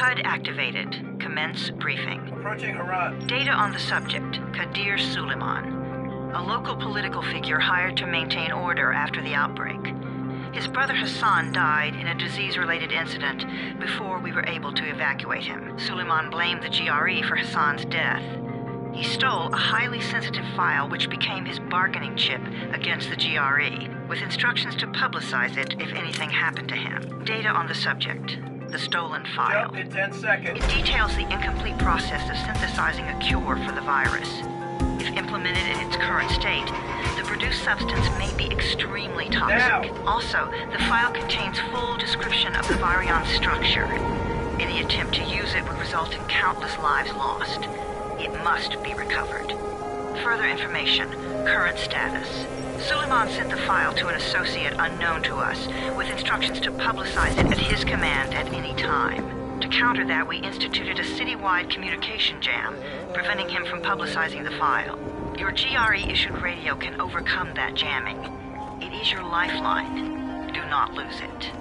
HUD activated. Commence briefing. Approaching Harran. Data on the subject, Kadir Suleiman, a local political figure hired to maintain order after the outbreak. His brother Hassan died in a disease-related incident before we were able to evacuate him. Suleiman blamed the GRE for Hassan's death. He stole a highly sensitive file which became his bargaining chip against the GRE, with instructions to publicize it if anything happened to him. Data on the subject, the stolen file. Jump in 10 seconds. It details the incomplete process of synthesizing a cure for the virus. If implemented in its current state, the produced substance may be extremely toxic. Now. Also, the file contains full description of the virion structure. Any attempt to use it would result in countless lives lost. It must be recovered. Further information, current status. Suleiman sent the file to an associate unknown to us, with instructions to publicize it at his command at any time. To counter that, we instituted a citywide communication jam, preventing him from publicizing the file. Your GRE-issued radio can overcome that jamming. It is your lifeline. Do not lose it.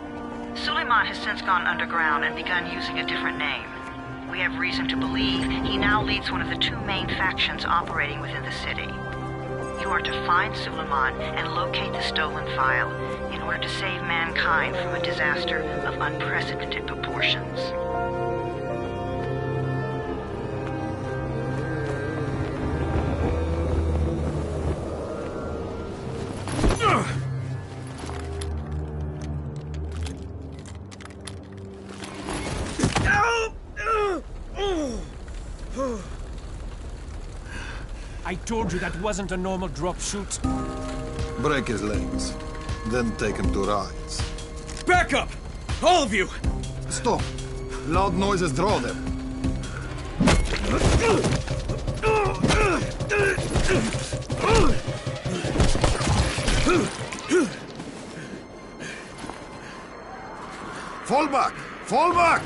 Suleiman has since gone underground and begun using a different name. We have reason to believe he now leads one of the two main factions operating within the city. You are to find Suleiman and locate the stolen file in order to save mankind from a disaster of unprecedented proportions. I told you that wasn't a normal drop shoot. Break his legs, then take him to rides. Back up! All of you! Stop! Loud noises draw them. Fall back! Fall back!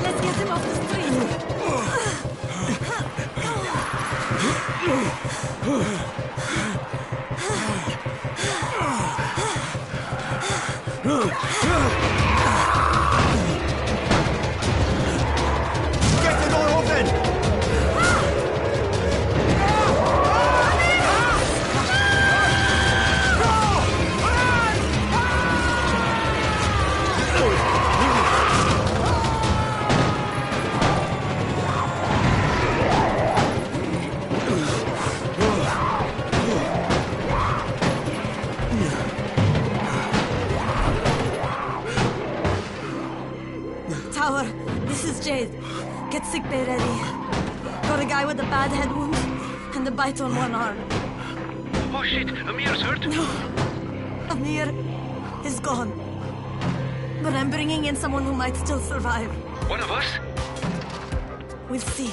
Let's get him off the Get the door open! Tower, this is Jade. Get sickbay ready. Got a guy with a bad head wound and a bite on one arm. Oh shit, Amir's hurt? No, Amir is gone. But I'm bringing in someone who might still survive. One of us? We'll see.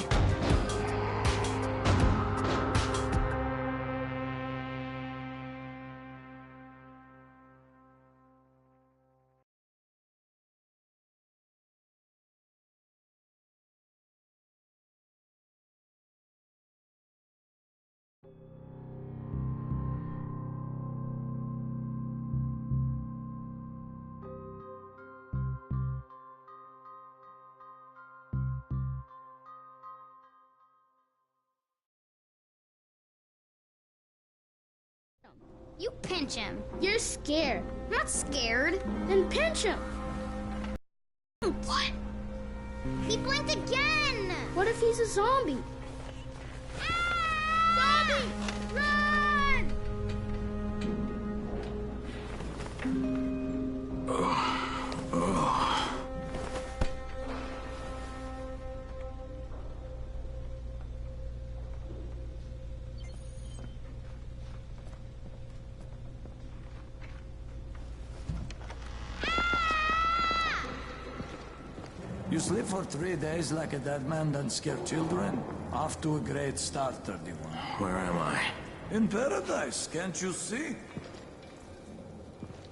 You pinch him. You're scared. I'm not scared. Then pinch him. What? He blinked again! What if he's a zombie? Ah! Zombie! Run! You sleep for 3 days like a dead man, then scare children? Off to a great start, 31. Where am I? In paradise, can't you see?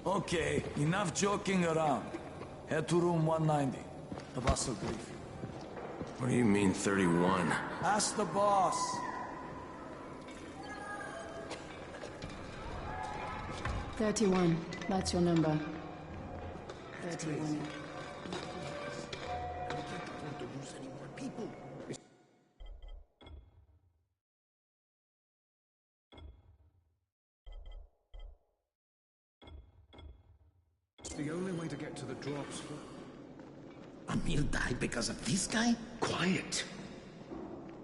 Okay, enough joking around. Head to room 190. The boss will brief you. What do you mean, 31? Ask the boss. "31. That's your number. 31. It's the only way to get to the drops. Amir died because of this guy? Quiet.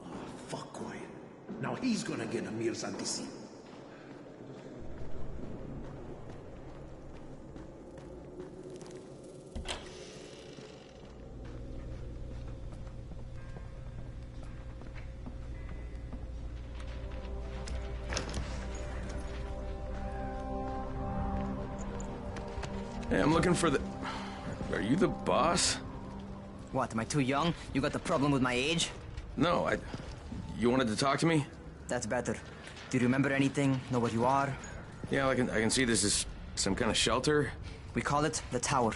Oh, fuck quiet. Now he's gonna get Amir's anti-seat. Hey, I'm looking for the... Are you the boss? What, am I too young? You got the problem with my age? No, You wanted to talk to me? That's better. Do you remember anything? Know what you are? Yeah, I can see this is some kind of shelter. We call it the Tower.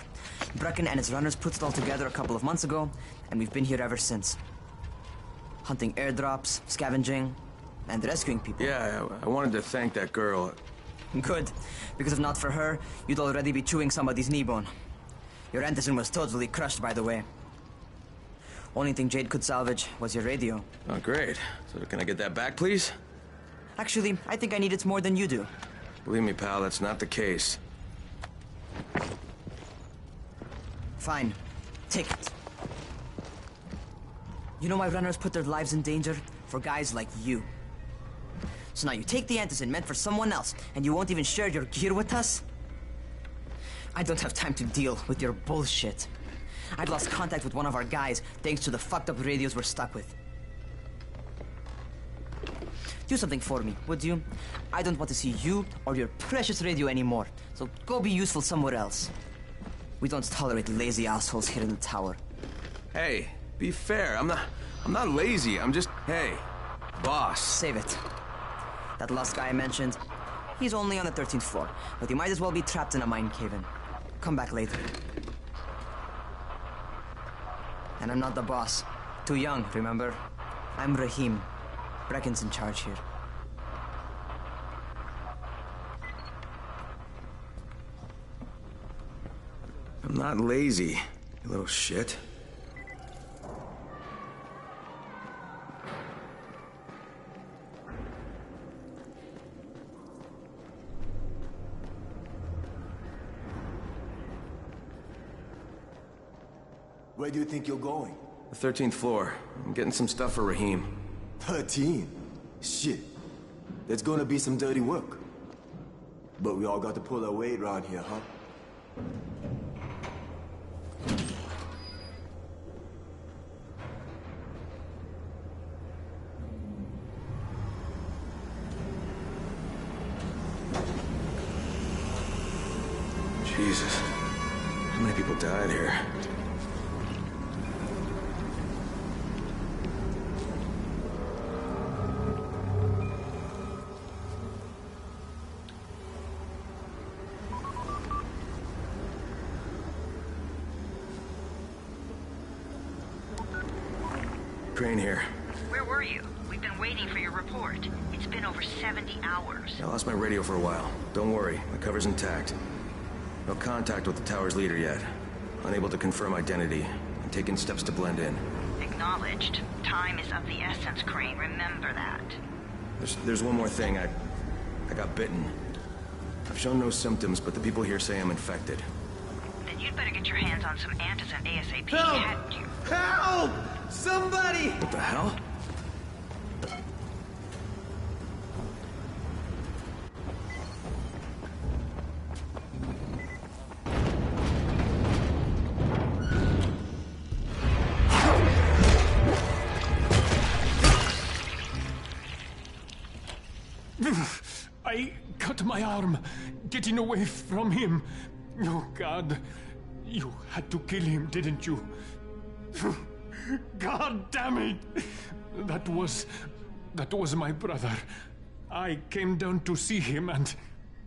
Brecken and his runners put it all together a couple of months ago, and we've been here ever since. Hunting airdrops, scavenging, and rescuing people. Yeah, I wanted to thank that girl. Good, because if not for her, you'd already be chewing somebody's knee bone. Your Anderson was totally crushed, by the way. Only thing Jade could salvage was your radio. Oh, great. So can I get that back, please? Actually, I think I need it more than you do. Believe me, pal, that's not the case. Fine. Take it. You know why runners put their lives in danger? For guys like you. So now you take the Anderson meant for someone else, and you won't even share your gear with us? I don't have time to deal with your bullshit. I'd lost contact with one of our guys thanks to the fucked up radios we're stuck with. Do something for me, would you? I don't want to see you or your precious radio anymore, so go be useful somewhere else. We don't tolerate lazy assholes here in the Tower. Hey, be fair. I'm not lazy. I'm just... Hey, boss. Save it. That last guy I mentioned, he's only on the 13th floor, but he might as well be trapped in a mine cave-in. Come back later. And I'm not the boss. Too young, remember? I'm Rahim. Brecken's in charge here. I'm not lazy, you little shit. Where do you think you're going? The 13th floor. I'm getting some stuff for Rahim. 13? Shit. There's gonna be some dirty work. But we all got to pull our weight around here, huh? Jesus. How many people died here? Crane here. Where were you? We've been waiting for your report. It's been over 70 hours. I lost my radio for a while. Don't worry, my cover's intact. No contact with the tower's leader yet. Unable to confirm identity. I'm taking steps to blend in. Acknowledged. Time is of the essence, Crane. Remember that. There's one more thing. I got bitten. I've shown no symptoms, but the people here say I'm infected. Then you'd better get your hands on some antizin ASAP. Help! Help! Somebody! What the hell? I cut my arm, getting away from him. Oh, God. You had to kill him, didn't you? God damn it! That was my brother. I came down to see him and...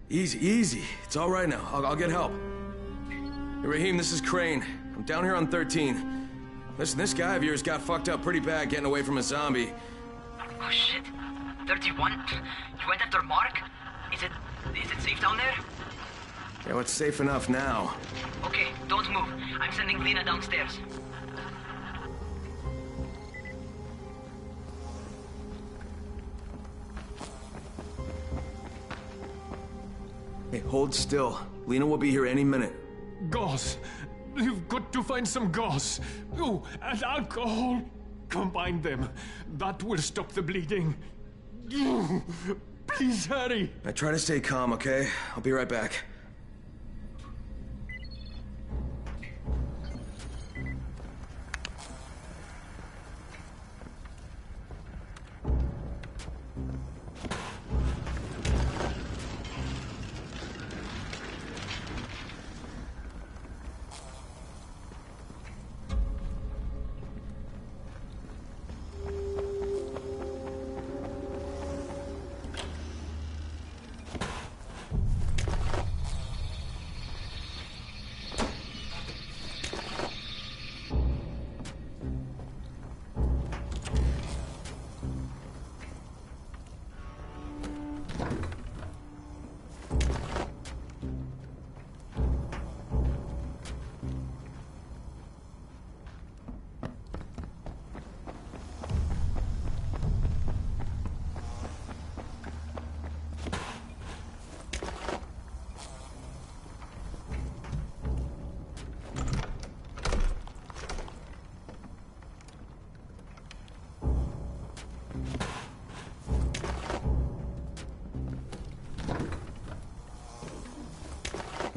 Easy, easy. It's all right now. I'll get help. Hey, Rahim, this is Crane. I'm down here on 13. Listen, this guy of yours got fucked up pretty bad getting away from a zombie. Oh, shit. 31? You went after Mark? Is it safe down there? Yeah, well, it's safe enough now. Okay, don't move. I'm sending Lena downstairs. Hey, hold still. Lena will be here any minute. Gauze. You've got to find some gauze. Oh, and alcohol. Combine them. That will stop the bleeding. Please hurry. I try to stay calm, okay? I'll be right back.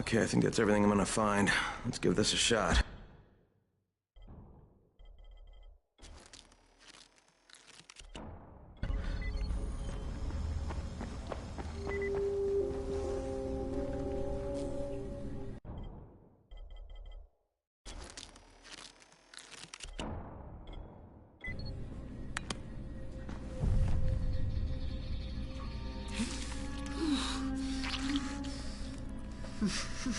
Okay, I think that's everything I'm gonna find. Let's give this a shot.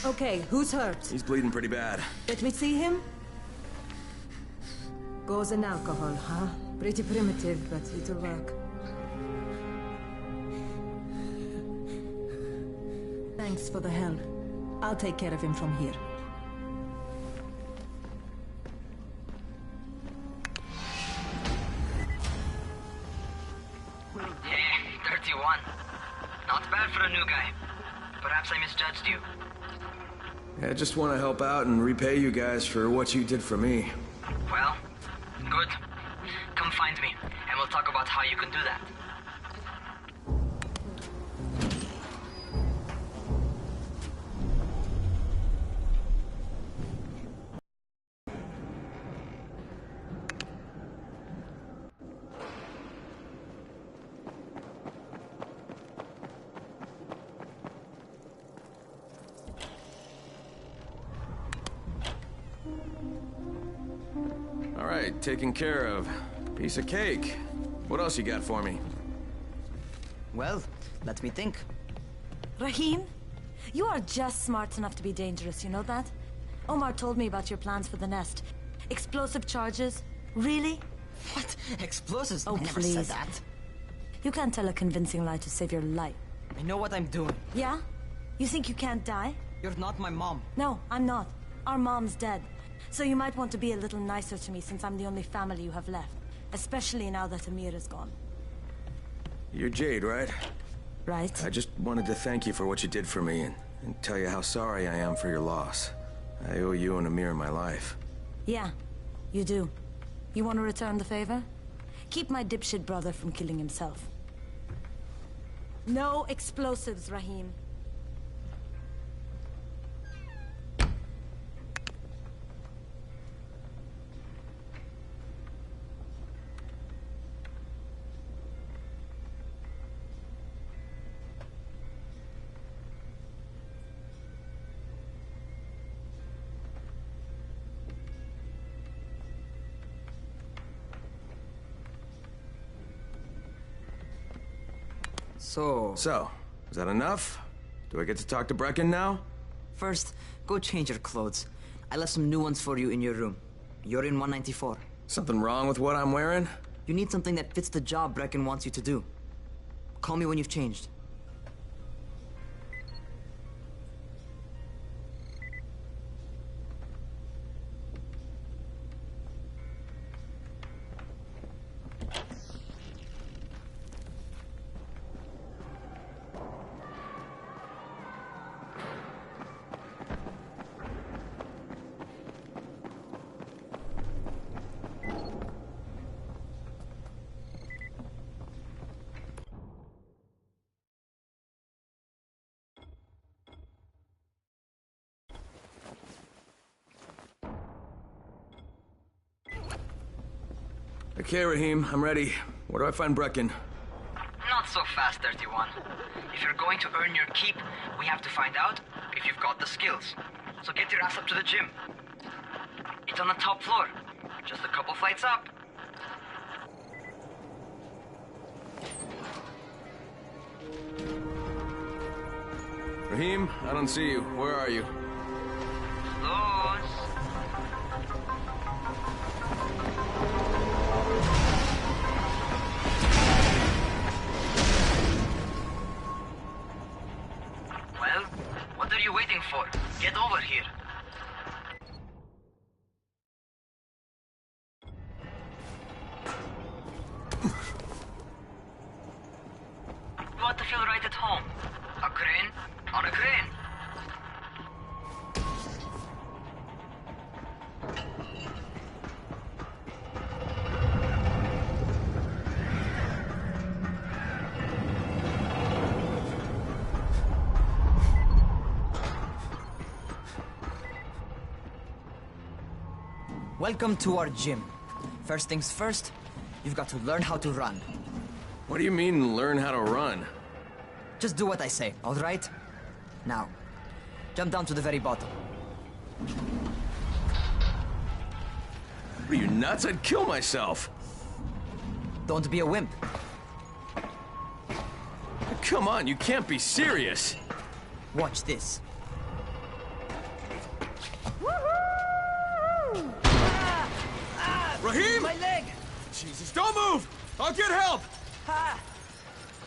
Okay, who's hurt? He's bleeding pretty bad. Let me see him. Gauze and alcohol, huh? Pretty primitive, but it'll work. Thanks for the help. I'll take care of him from here. Hey, 31. Not bad for a new guy. Perhaps I misjudged you. I just want to help out and repay you guys for what you did for me. Well, good. Come find me, and we'll talk about how you can do that. All right, taken care of. Piece of cake. What else you got for me? Well, let me think. Rahim, you are just smart enough to be dangerous, you know that? Omar told me about your plans for the nest. Explosive charges? Really? What? Explosives? Oh, I never please. said that. You can't tell a convincing lie to save your life. I know what I'm doing. Yeah? You think you can't die? You're not my mom. No, I'm not. Our mom's dead. So you might want to be a little nicer to me since I'm the only family you have left. Especially now that Amir is gone. You're Jade, right? right? I just wanted to thank you for what you did for me and tell you how sorry I am for your loss. I owe you and Amir my life. Yeah, you do. You want to return the favor? Keep my dipshit brother from killing himself. No explosives, Rahim. So, is that enough? Do I get to talk to Brecken now? First, go change your clothes. I left some new ones for you in your room. You're in 194. Something wrong with what I'm wearing? You need something that fits the job Brecken wants you to do. Call me when you've changed. Okay, Rahim, I'm ready. Where do I find Brecken? Not so fast, 31. If you're going to earn your keep, we have to find out if you've got the skills. So get your ass up to the gym. It's on the top floor. Just a couple flights up. Rahim, I don't see you. Where are you? Close. Well, what are you waiting for? Get over here. You want to feel right at home? A crane? On a crane. Welcome to our gym. First things first, you've got to learn how to run. What do you mean, learn how to run? Just do what I say, all right? Now, jump down to the very bottom. Are you nuts? I'd kill myself. Don't be a wimp. Come on, you can't be serious. Watch this. Rahim! My leg! Jesus, don't move! I'll get help! Ha!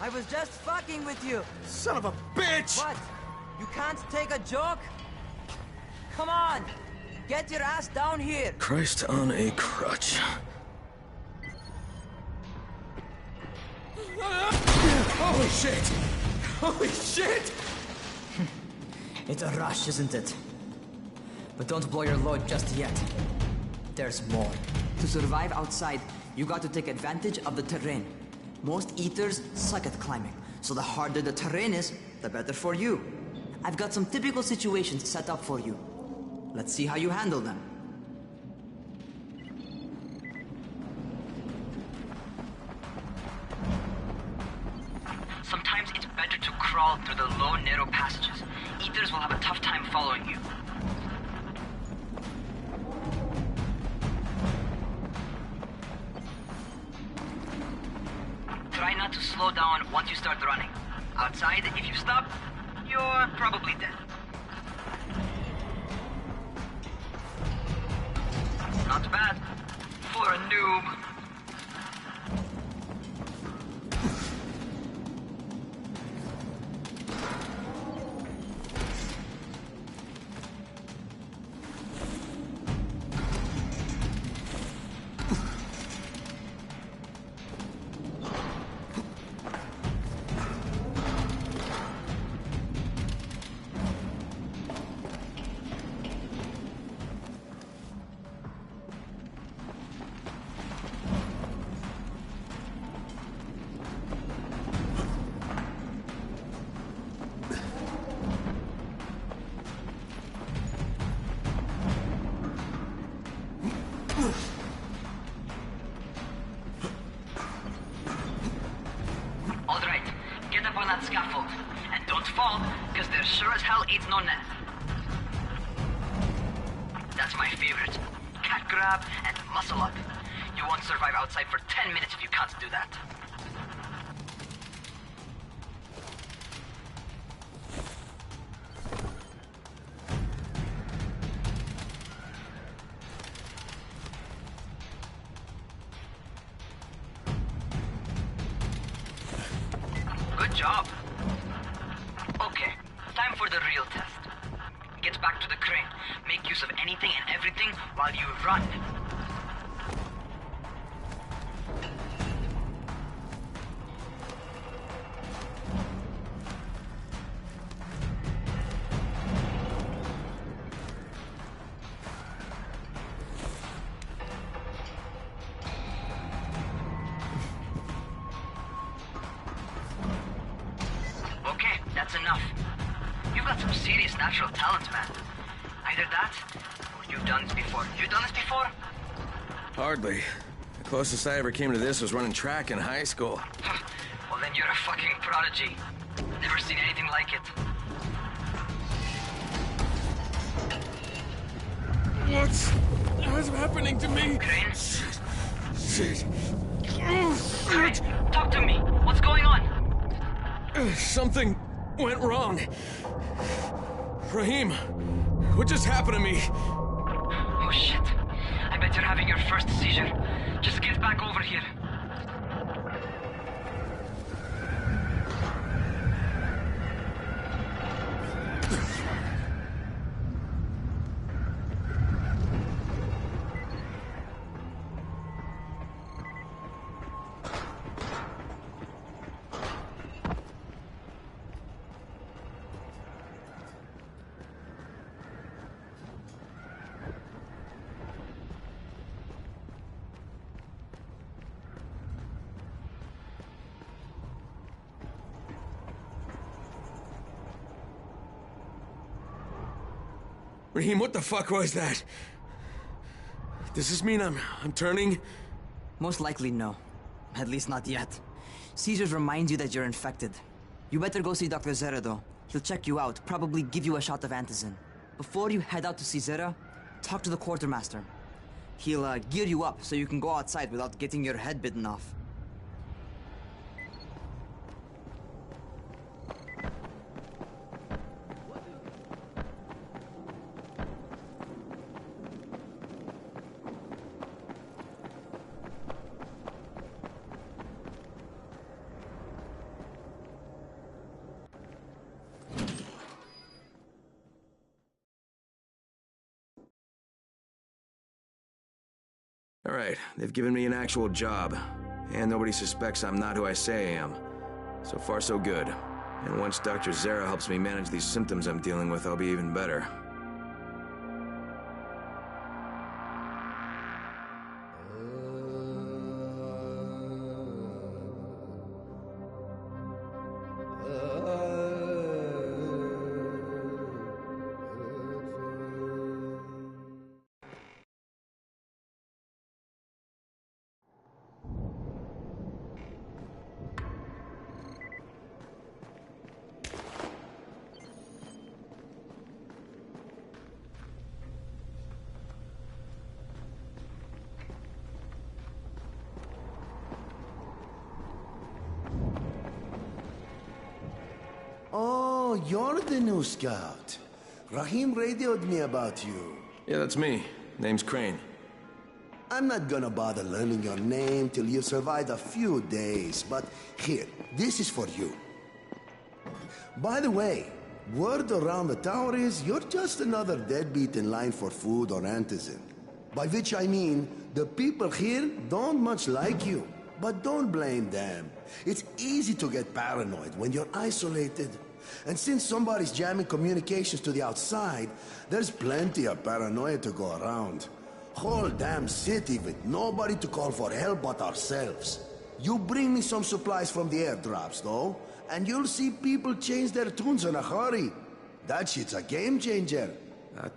I was just fucking with you. Son of a bitch! What? You can't take a joke? Come on! Get your ass down here! Christ on a crutch. Holy shit! Holy shit! It's a rush, isn't it? But don't blow your load just yet. There's more. To survive outside, you got to take advantage of the terrain. Most eaters suck at climbing, so the harder the terrain is, the better for you. I've got some typical situations set up for you. Let's see how you handle them. Sometimes it's better to crawl through the low, narrow passages. Eaters will have a tough time following you. Try not to slow down once you start running. Outside, if you stop, you're probably dead. Not bad for a noob. Caesar sure as hell eats no net. That's my favorite. Cat grab and muscle up. You won't survive outside for 10 minutes if you can't do that. Good job. Okay, time for the real test. Get back to the crane. Make use of anything and everything while you run. Okay, that's enough. You've got some serious natural talent, man. Either that, or you've done this before. You done this before? Hardly. The closest I ever came to this was running track in high school. Well, then you're a fucking prodigy. Never seen anything like it. What's happening to me? Crane? Shit. Crane, talk to me. What's going on? Something went wrong. Rahim, what just happened to me? Oh shit. I bet you're having your first seizure. Just get back over here. Rahim, what the fuck was that? Does this mean I'm turning? Most likely no. At least not yet. Caesars reminds you that you're infected. You better go see Dr. Zere though. He'll check you out, probably give you a shot of antizin. Before you head out to see Zere, talk to the quartermaster. He'll gear you up so you can go outside without getting your head bitten off. All right, they've given me an actual job, and nobody suspects I'm not who I say I am. So far, so good. And once Dr. Zere helps me manage these symptoms I'm dealing with, I'll be even better. Oh, you're the new scout. Rahim radioed me about you. Yeah, that's me. Name's Crane. I'm not gonna bother learning your name till you survive a few days, but here, this is for you. By the way, word around the tower is you're just another deadbeat in line for food or antizin. By which I mean, the people here don't much like you. But don't blame them. It's easy to get paranoid when you're isolated. And since somebody's jamming communications to the outside, there's plenty of paranoia to go around. Whole damn city with nobody to call for help but ourselves. You bring me some supplies from the airdrops, though, and you'll see people change their tunes in a hurry. That shit's a game changer.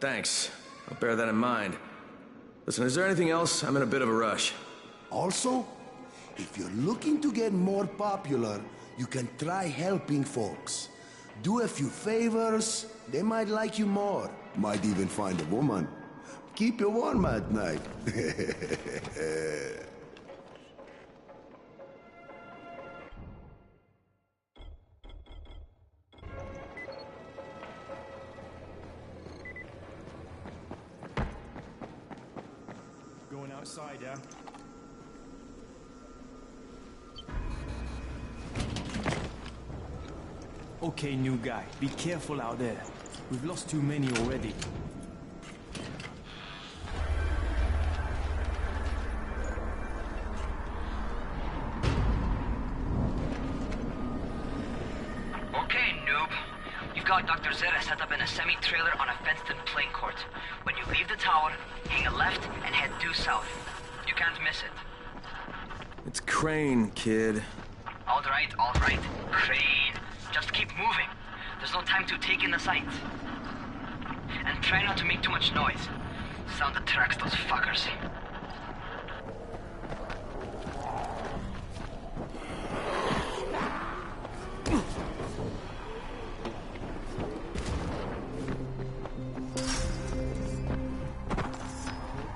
Thanks. I'll bear that in mind. Listen, is there anything else? I'm in a bit of a rush. Also, if you're looking to get more popular, you can try helping folks. Do a few favors, they might like you more. Might even find a woman. Keep you warm at night. Going outside, yeah? Okay, new guy, be careful out there. We've lost too many already. Okay, noob. You've got Dr. Zeta set up in a semi-trailer on a fenced-in playing court. When you leave the tower, hang a left and head due south. You can't miss it. It's Crane, kid. All right. Crane. Just keep moving. There's no time to take in the sights. And try not to make too much noise. Sound attracts those fuckers.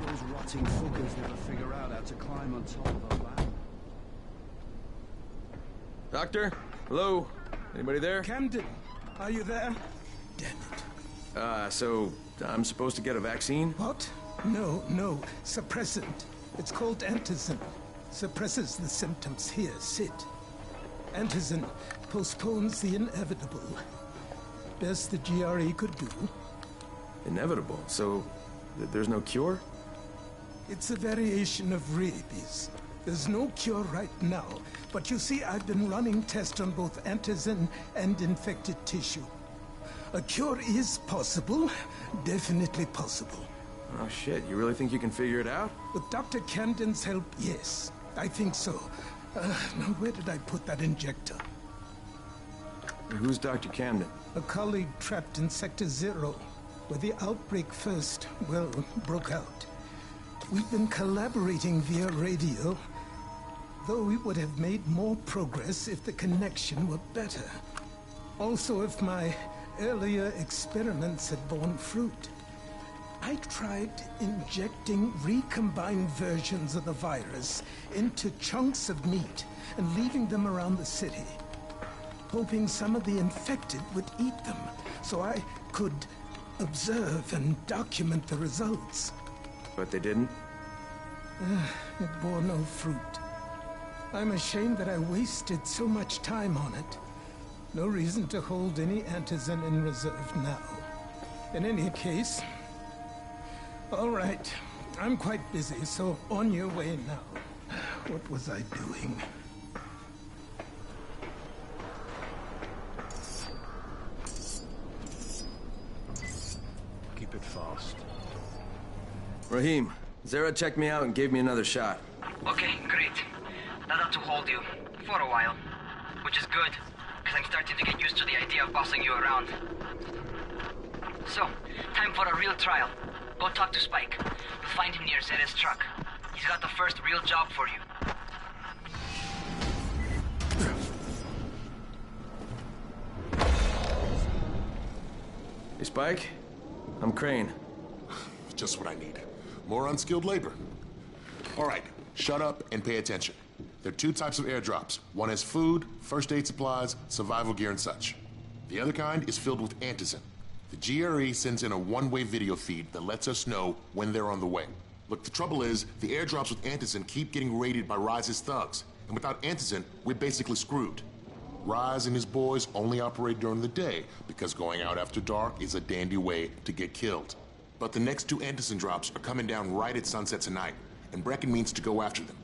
Those rotting fuckers never figure out how to climb on top of a ladder. Doctor? Hello? Anybody there? Camden, are you there? Damn it. So I'm supposed to get a vaccine? What? No. Suppressant. It's called Antizin. Suppresses the symptoms. Here, sit. Antizin postpones the inevitable. Best the GRE could do. Inevitable? So there's no cure? It's a variation of rabies. There's no cure right now, but you see, I've been running tests on both Antizin and infected tissue. A cure is possible, definitely possible. Oh shit, you really think you can figure it out? With Dr. Camden's help, yes. I think so. Now where did I put that injector? Who's Dr. Camden? A colleague trapped in Sector 0, where the outbreak first, well, broke out. We've been collaborating via radio, though we would have made more progress if the connection were better. Also, if my earlier experiments had borne fruit. I tried injecting recombined versions of the virus into chunks of meat and leaving them around the city, hoping some of the infected would eat them so I could observe and document the results. But they didn't? It bore no fruit. I'm ashamed that I wasted so much time on it. No reason to hold any Antizin in reserve now. In any case... All right, I'm quite busy, so on your way now. What was I doing? Keep it fast. Rahim, Zara checked me out and gave me another shot. Okay, great. That ought to hold you. For a while. Which is good, because I'm starting to get used to the idea of bossing you around. So, time for a real trial. Go talk to Spike. You'll find him near Zeta's truck. He's got the first real job for you. Hey, Spike. I'm Crane. Just what I need. More unskilled labor. All right, shut up and pay attention. There are two types of airdrops. One has food, first aid supplies, survival gear, and such. The other kind is filled with Antizin. The GRE sends in a one-way video feed that lets us know when they're on the way. Look, the trouble is, the airdrops with Antizin keep getting raided by Rais's thugs. And without Antizin, we're basically screwed. Rais and his boys only operate during the day because going out after dark is a dandy way to get killed. But the next two Antizin drops are coming down right at sunset tonight, and Brecken means to go after them.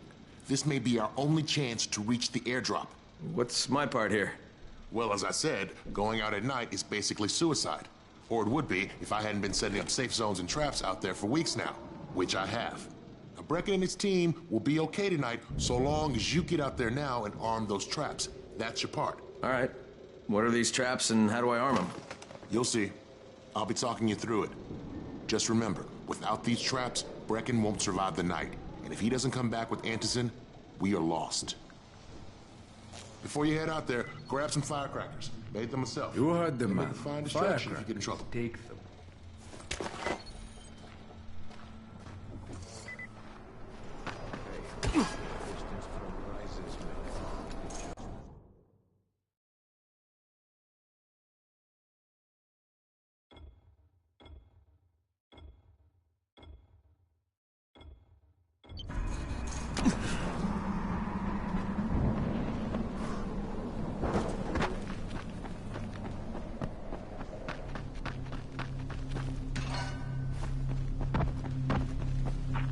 This may be our only chance to reach the airdrop. What's my part here? Well, as I said, going out at night is basically suicide. Or it would be if I hadn't been setting up safe zones and traps out there for weeks now, which I have. Now, Brecken and his team will be okay tonight so long as you get out there now and arm those traps. That's your part. All right. What are these traps and how do I arm them? You'll see. I'll be talking you through it. Just remember, without these traps, Brecken won't survive the night. And if he doesn't come back with Antizin, we are lost. Before you head out there, grab some firecrackers. Made them myself. You heard the They man. make a fine distraction if you get in trouble. Take them.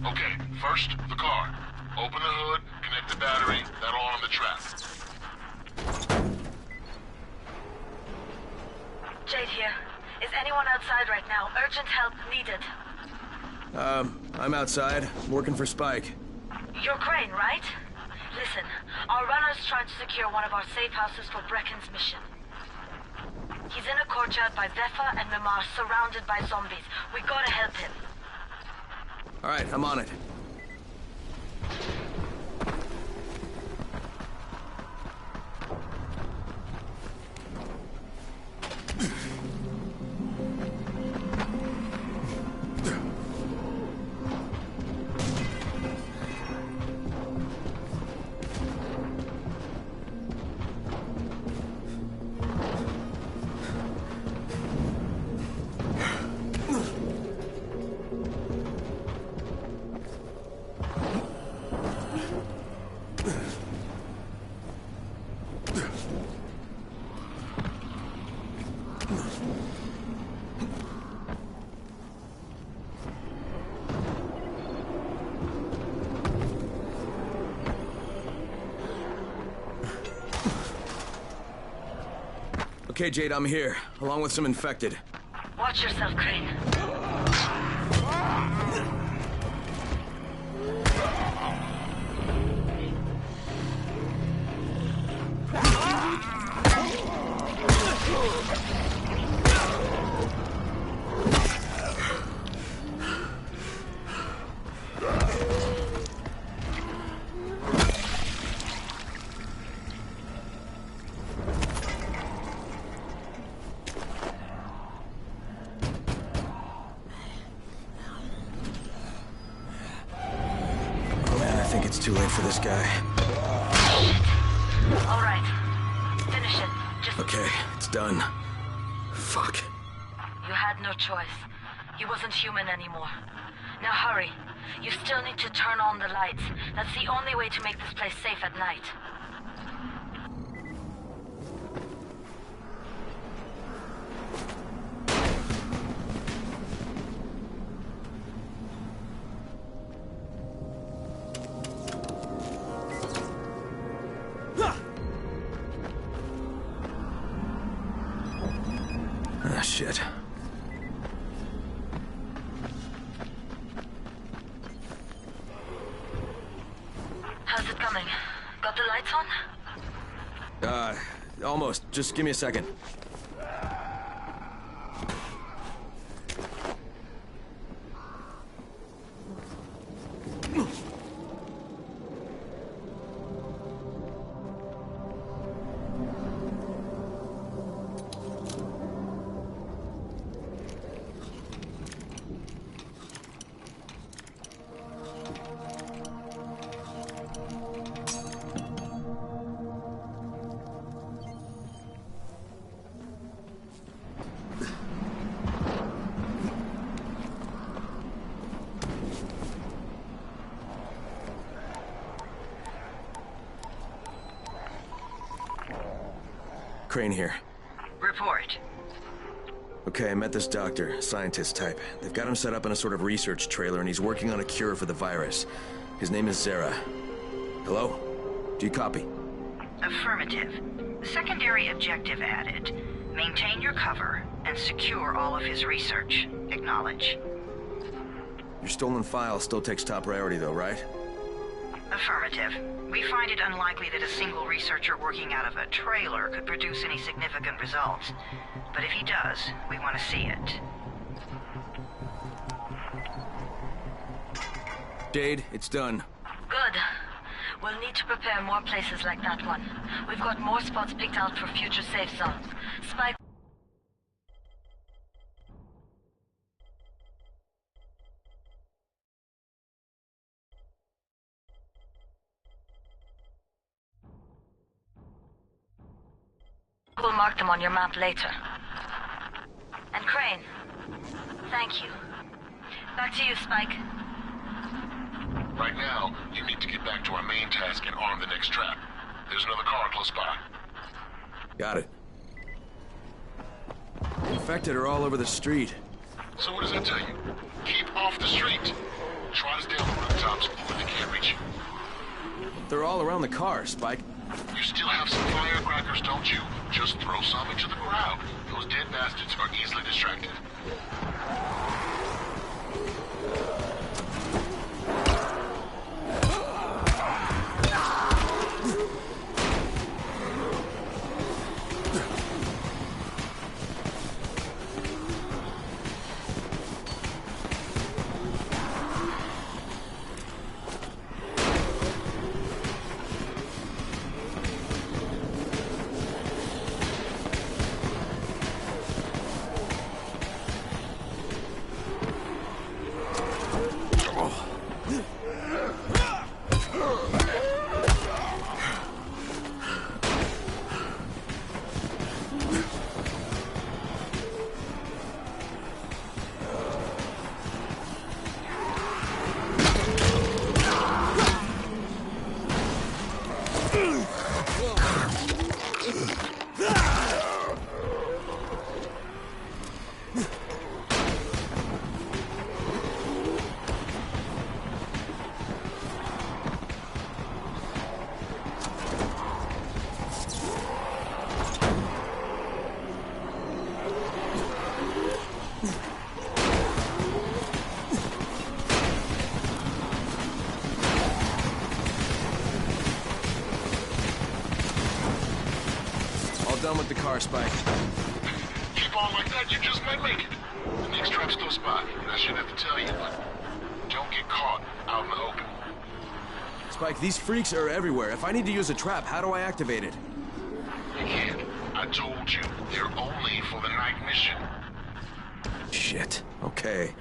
Okay, first, the car. Open the hood, connect the battery, that'll arm the trap. Jade here. Is anyone outside right now? Urgent help needed. I'm outside, working for Spike. You're Crane, right? Listen, our runner's trying to secure one of our safe houses for Brecken's mission. He's in a courtyard by Vefa and Mimar, surrounded by zombies. We gotta help him. Alright, I'm on it. Okay, Jade, I'm here, along with some infected. Watch yourself, Crane. It's too late for this guy. All right. Finish it. Just... Okay, it's done. Fuck. You had no choice. He wasn't human anymore. Now hurry. You still need to turn on the lights. That's the only way to make this place safe at night. Ah, shit. How's it coming? Got the lights on? Almost. Just give me a second. Crane here. Report. Okay, I met this doctor, scientist type. They've got him set up in a sort of research trailer, and he's working on a cure for the virus. His name is Zere. Hello? Do you copy? Affirmative. Secondary objective added. Maintain your cover and secure all of his research. Acknowledge. Your stolen file still takes top priority, though, right? Affirmative. We find it unlikely that a single researcher working out of a trailer could produce any significant results. But if he does, we want to see it. Jade, it's done. Good. We'll need to prepare more places like that one. We've got more spots picked out for future safe zones. Spike... We'll mark them on your map later. And Crane, thank you. Back to you, Spike. Right now, you need to get back to our main task and arm the next trap. There's another car close by. Got it. Infected are all over the street. So what does that tell you? Keep off the street. Try to stay on the rooftops where they can't reach you. They're all around the car, Spike. You still have some firecrackers, don't you? Just throw some into the crowd. Those dead bastards are easily distracted. Done with the car, Spike. Keep on like that, you just might make it. The next trap's close by, and I shouldn't have to tell you, but don't get caught out in the open. Spike, these freaks are everywhere. If I need to use a trap, how do I activate it? You can't. I told you, they're only for the night mission. Shit. Okay.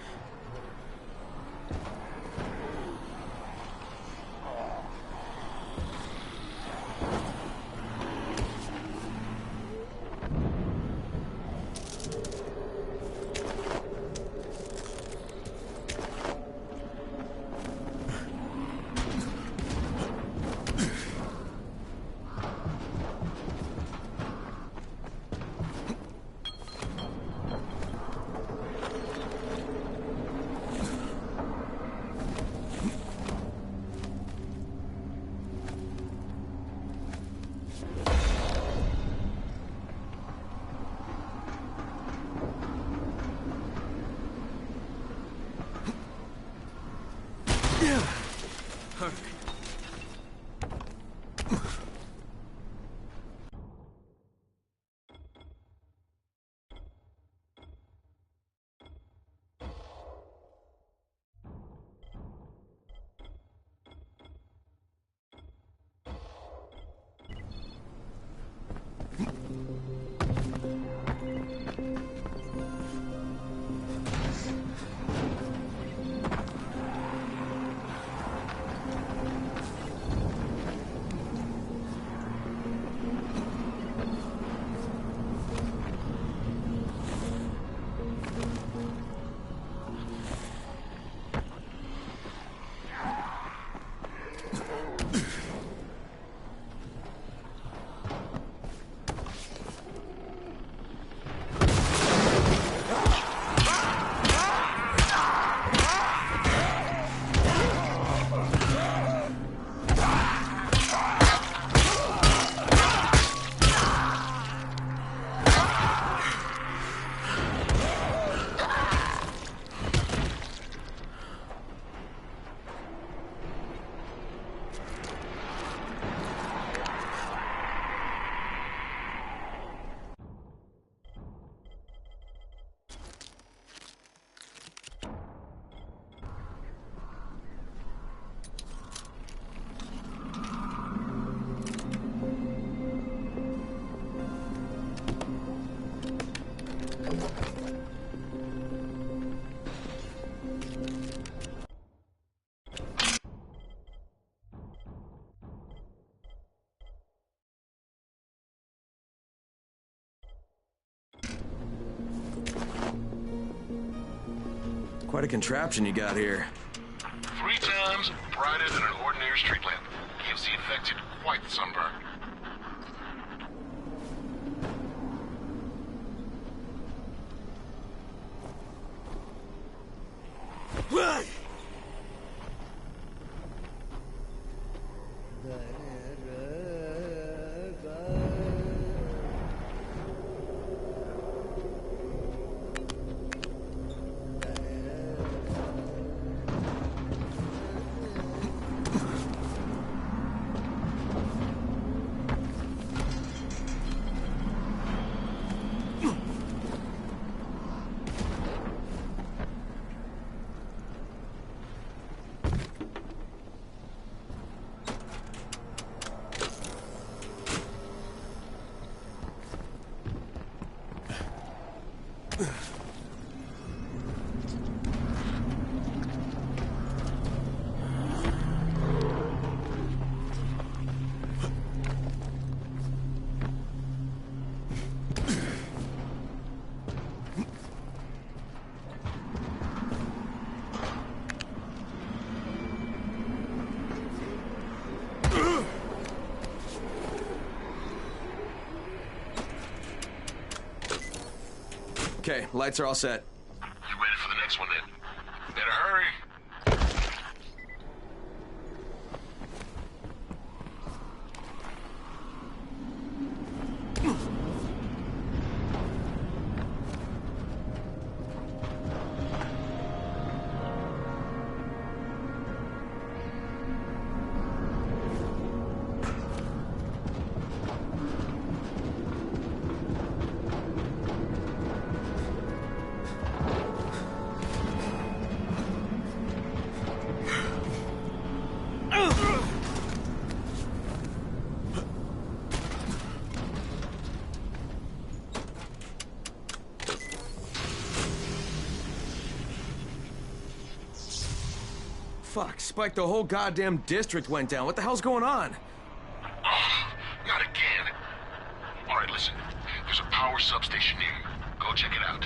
Quite a contraption you got here. 3 times brighter than an ordinary street lamp. Gives the infected quite the sunburn. Okay, lights are all set. You ready for the next one then? Better hurry. Fuck, Spike, the whole goddamn district went down. What the hell's going on? Oh, not again. All right, listen. There's a power substation near you. Go check it out.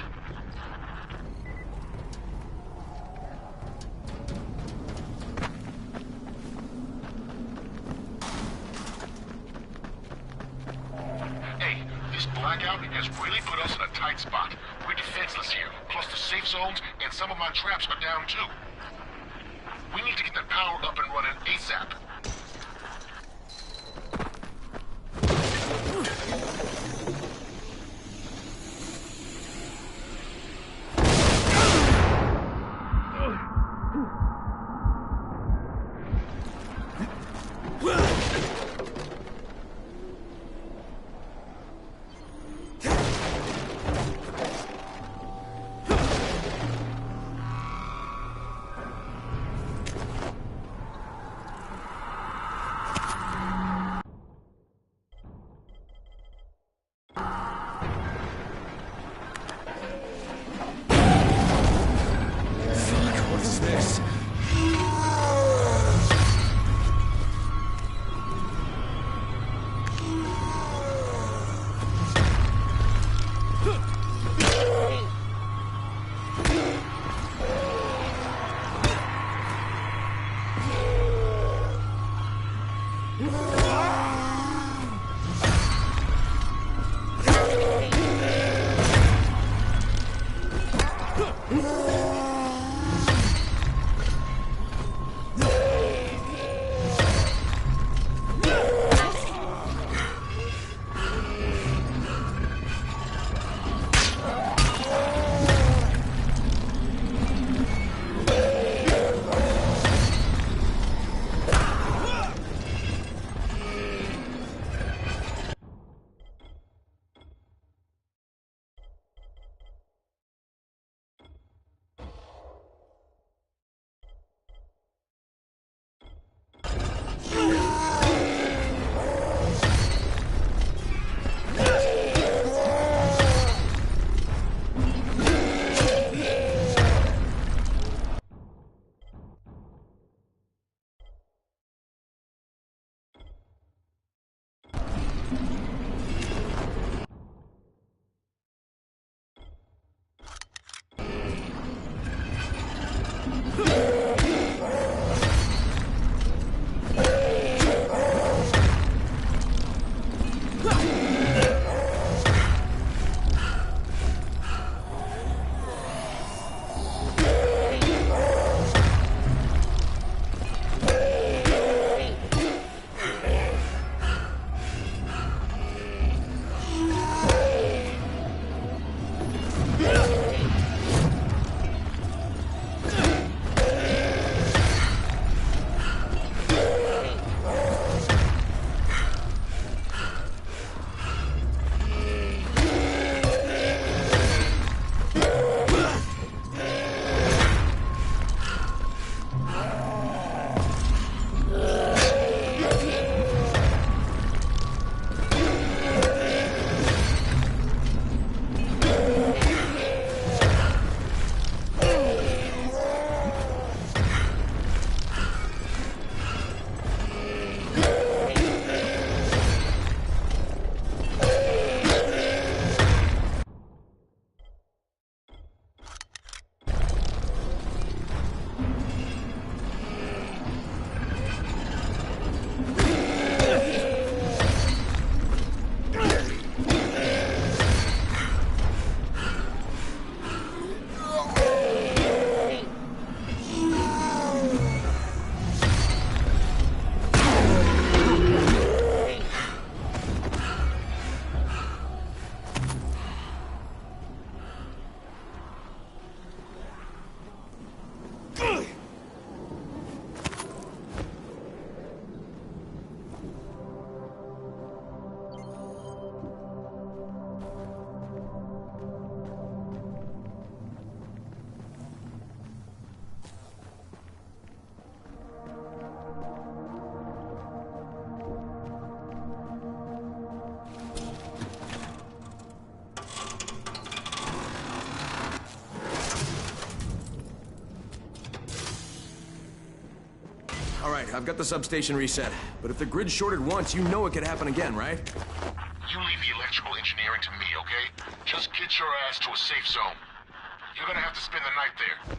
Hey, this blackout has really put us in a tight spot. We're defenseless here. Plus the safe zones and some of my traps are down too. We need to get that power up and running ASAP. All right, I've got the substation reset. But if the grid's shorted once, you know it could happen again, right? You leave the electrical engineering to me, okay? Just get your ass to a safe zone. You're gonna have to spend the night there.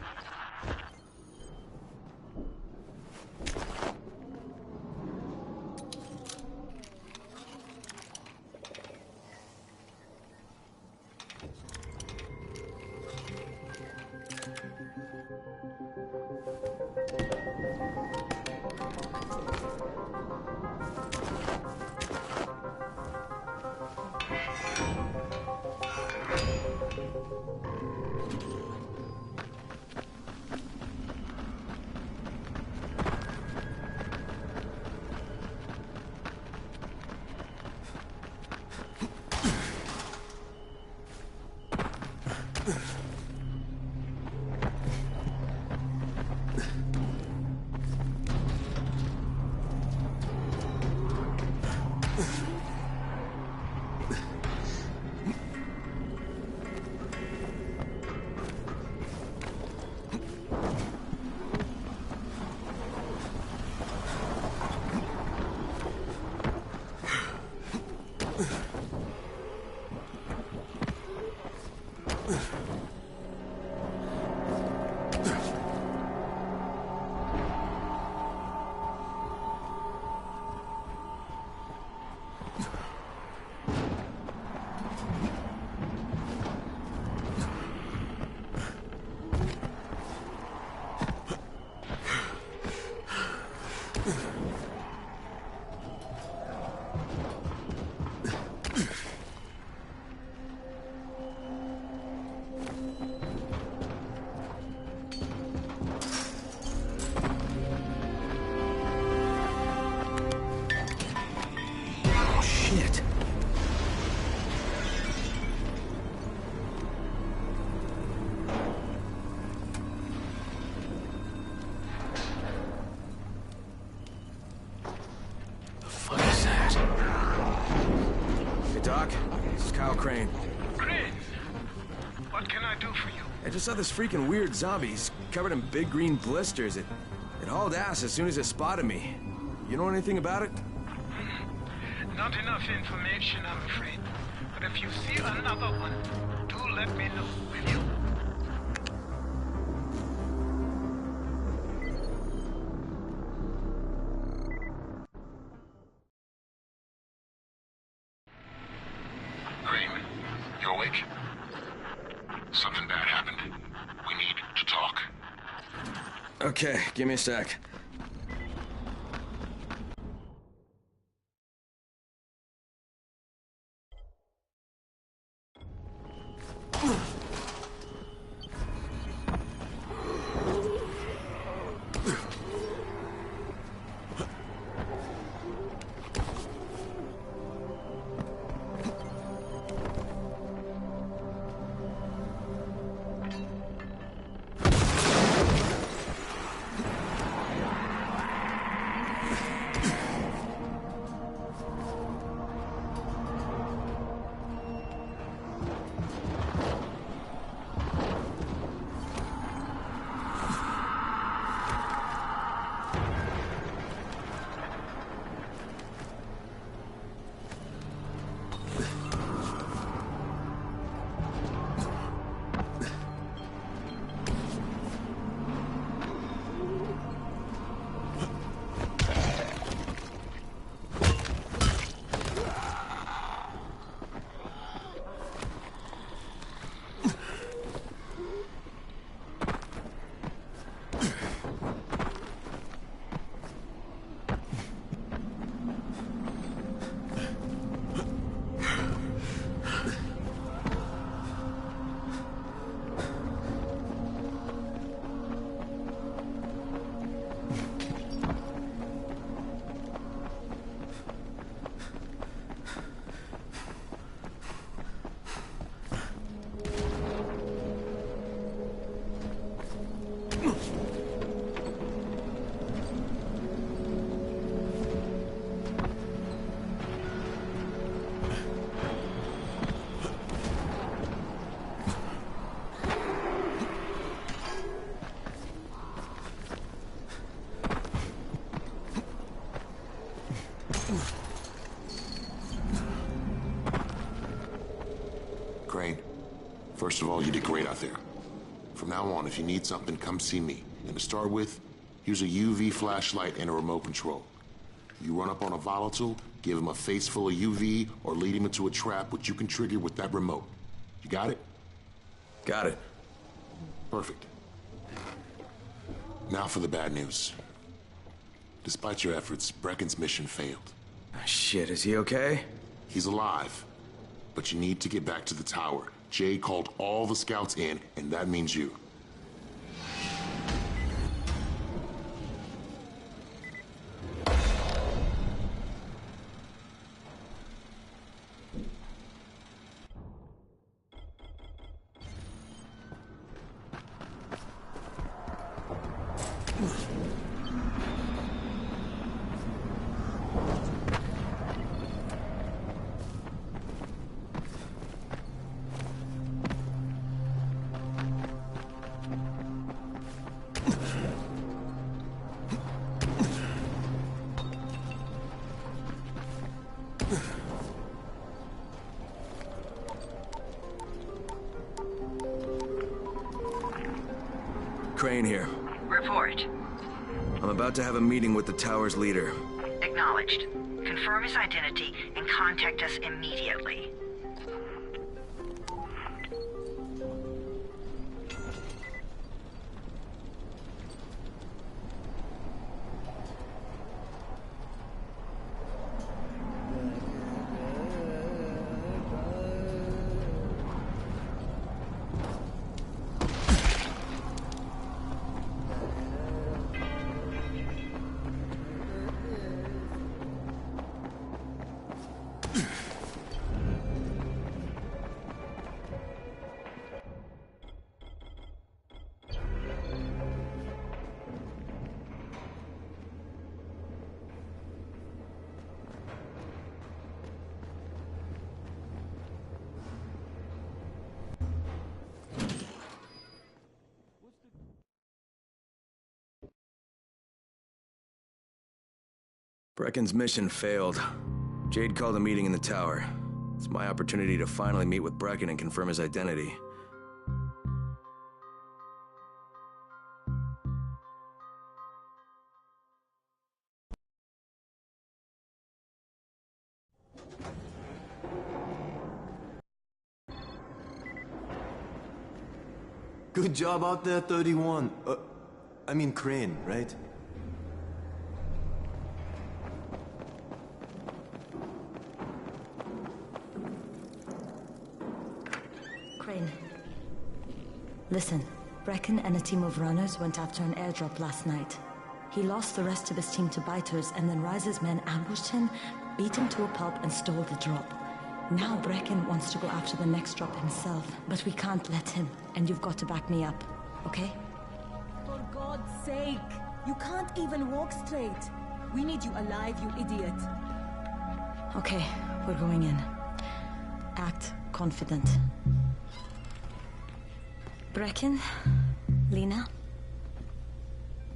Crane. Crane? What can I do for you? I just saw this freaking weird zombie. He's covered in big green blisters. It hauled ass as soon as it spotted me. You know anything about it? Not enough information, I'm afraid. But if you see another one, do let me know, will you? Okay, give me a sec. First of all, you did great out there. From now on, if you need something, come see me. And to start with, here's a UV flashlight and a remote control. You run up on a volatile, give him a face full of UV, or lead him into a trap which you can trigger with that remote. You got it? Got it. Perfect. Now for the bad news. Despite your efforts, Brecken's mission failed. Shit, is he okay? He's alive. But you need to get back to the tower. Jade called all the scouts in, and that means you. Crane here. Report. I'm about to have a meeting with the tower's leader. Acknowledged. Confirm his identity and contact us immediately. Brecken's mission failed. Jade called a meeting in the tower. It's my opportunity to finally meet with Brecken and confirm his identity. Good job out there, 31. I mean Crane, right? Crane. Listen, Brecken and a team of runners went after an airdrop last night. He lost the rest of his team to biters, and then Rise's men ambushed him, beat him to a pulp, and stole the drop. Now Brecken wants to go after the next drop himself, but we can't let him, and you've got to back me up, okay? For God's sake! You can't even walk straight! We need you alive, you idiot! Okay, we're going in. Act confident. Brecken? Lena?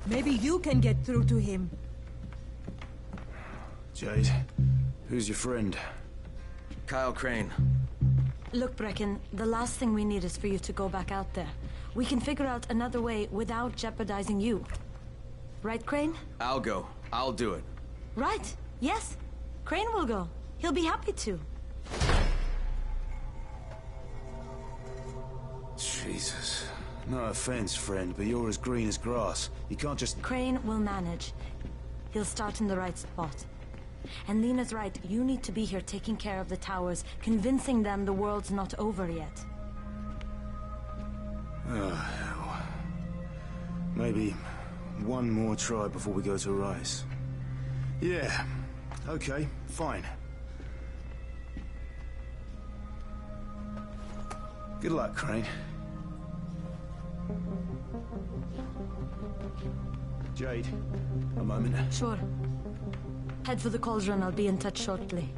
Maybe you can get through to him. Jade, who's your friend? Kyle Crane. Look, Brecken, the last thing we need is for you to go back out there. We can figure out another way without jeopardizing you. Right, Crane? I'll go. I'll do it. Right. Yes. Crane will go. He'll be happy to. Jesus. No offense, friend, but you're as green as grass. You can't just... Crane will manage. He'll start in the right spot. And Lena's right, you need to be here taking care of the towers, convincing them the world's not over yet. Oh, hell. Maybe one more try before we go to Rise. Yeah, okay, fine. Good luck, Crane. Jade, a moment. Sure. Head for the cauldron. I'll be in touch shortly.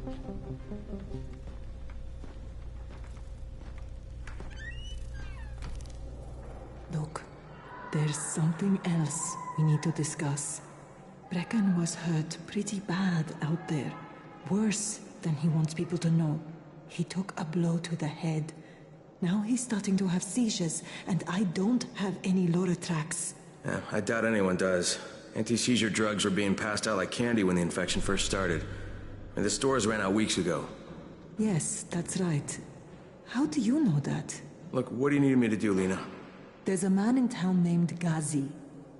Look, there's something else we need to discuss. Brecken was hurt pretty bad out there. Worse than he wants people to know. He took a blow to the head. Now he's starting to have seizures, and I don't have any Loratrax. Yeah, I doubt anyone does. Anti-seizure drugs were being passed out like candy when the infection first started. And the stores ran out weeks ago. Yes, that's right. How do you know that? Look, what do you need me to do, Lena? There's a man in town named Ghazi.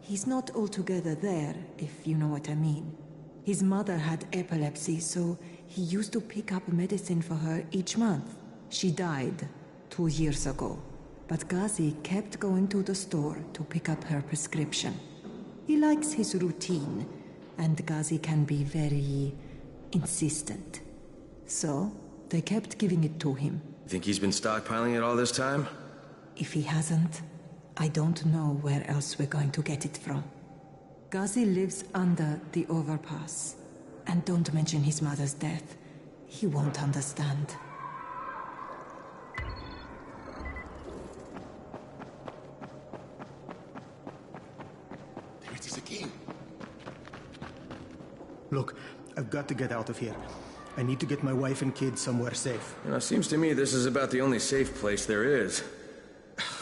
He's not altogether there, if you know what I mean. His mother had epilepsy, so he used to pick up medicine for her each month. She died 2 years ago, but Ghazi kept going to the store to pick up her prescription. He likes his routine, and Ghazi can be very insistent. So, they kept giving it to him. You think he's been stockpiling it all this time? If he hasn't, I don't know where else we're going to get it from. Ghazi lives under the overpass. And don't mention his mother's death. He won't understand. There it is again. Look, I've got to get out of here. I need to get my wife and kids somewhere safe. You know, it seems to me this is about the only safe place there is.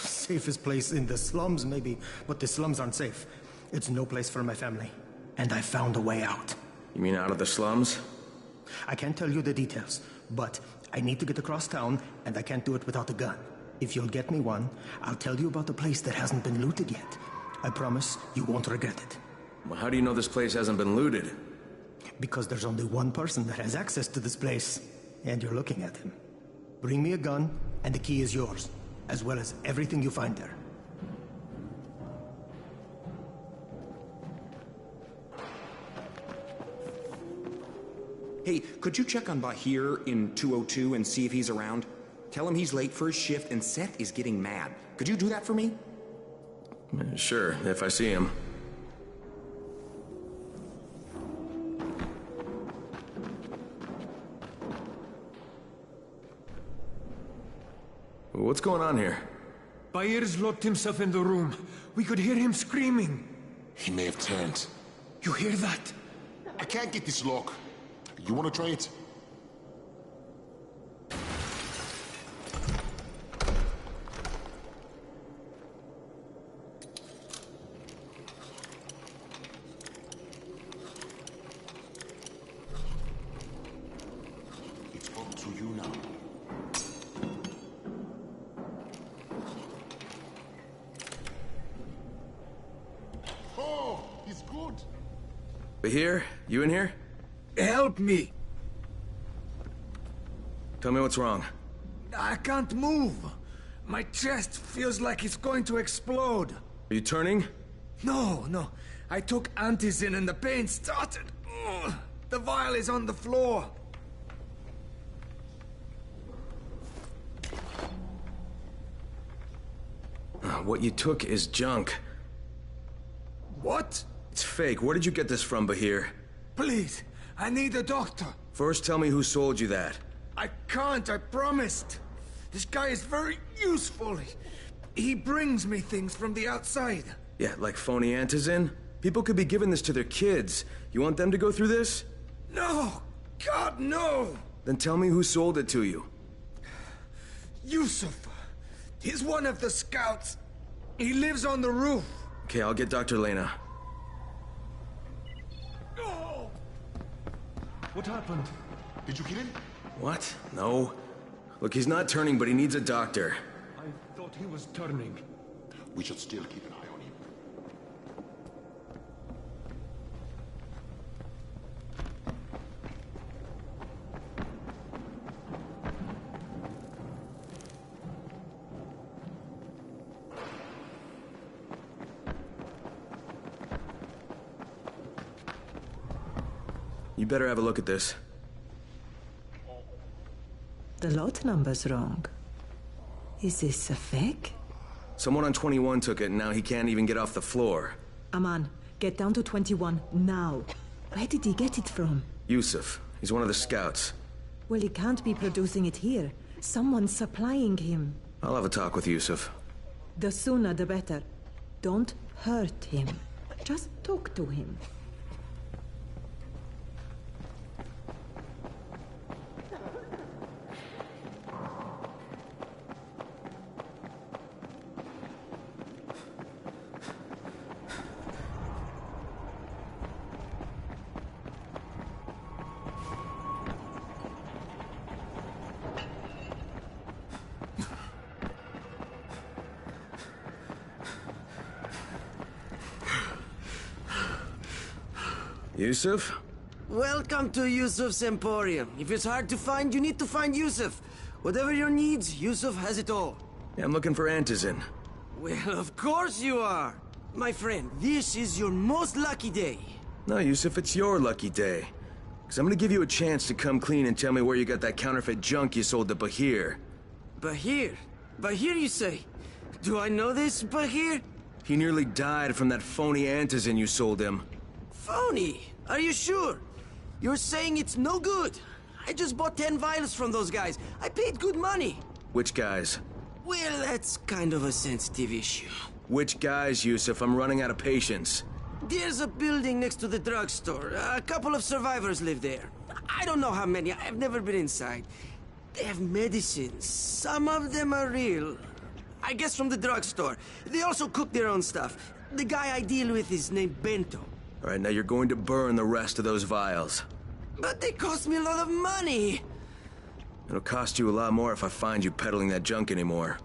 Safest place in the slums, maybe, but the slums aren't safe. It's no place for my family. And I found a way out. You mean out of the slums? I can't tell you the details, but I need to get across town, and I can't do it without a gun. If you'll get me one, I'll tell you about the place that hasn't been looted yet. I promise you won't regret it. Well, how do you know this place hasn't been looted? Because there's only one person that has access to this place, and you're looking at him. Bring me a gun, and the key is yours, as well as everything you find there. Hey, could you check on Bahir in 202 and see if he's around? Tell him he's late for his shift and Seth is getting mad. Could you do that for me? Sure, if I see him. What's going on here? Bahir's locked himself in the room. We could hear him screaming. He may have turned. You hear that? I can't get this lock. You want to try it? It's up to you now. Oh, he's good. Bahir, you in here? Help me! Tell me what's wrong. I can't move. My chest feels like it's going to explode. Are you turning? No. I took Antizin and the pain started. Ugh. The vial is on the floor. What you took is junk. What? It's fake. Where did you get this from, Bahir? Please, I need a doctor. First, tell me who sold you that. I can't, I promised. This guy is very useful. He brings me things from the outside. Yeah, like phony Antizin? People could be giving this to their kids. You want them to go through this? No! God, no! Then tell me who sold it to you. Yusuf. He's one of the scouts. He lives on the roof. Okay, I'll get Dr. Lena. What happened? Did you kill him? What? No. Look, he's not turning, but he needs a doctor. I thought he was turning. We should still keep an eye on him. You better have a look at this. The lot number's wrong. Is this a fake? Someone on 21 took it, and now he can't even get off the floor. Aman, get down to 21, now. Where did he get it from? Yusuf. He's one of the scouts. Well, he can't be producing it here. Someone's supplying him. I'll have a talk with Yusuf. The sooner the better. Don't hurt him. Just talk to him. Yusuf? Welcome to Yusuf's Emporium. If it's hard to find, you need to find Yusuf. Whatever your needs, Yusuf has it all. Yeah, I'm looking for Antizin. Well, of course you are. My friend, this is your most lucky day. No, Yusuf, it's your lucky day. Because I'm gonna give you a chance to come clean and tell me where you got that counterfeit junk you sold to Bahir. Bahir? Bahir, you say? Do I know this, Bahir? He nearly died from that phony Antizin you sold him. Phony? Are you sure? You're saying it's no good? I just bought 10 vials from those guys. I paid good money. Which guys? Well, that's kind of a sensitive issue. Which guys, Yusuf? I'm running out of patience. There's a building next to the drugstore. A couple of survivors live there. I don't know how many. I've never been inside. They have medicines. Some of them are real. I guess from the drugstore. They also cook their own stuff. The guy I deal with is named Bento. All right, now you're going to burn the rest of those vials. But they cost me a lot of money. It'll cost you a lot more if I find you peddling that junk anymore.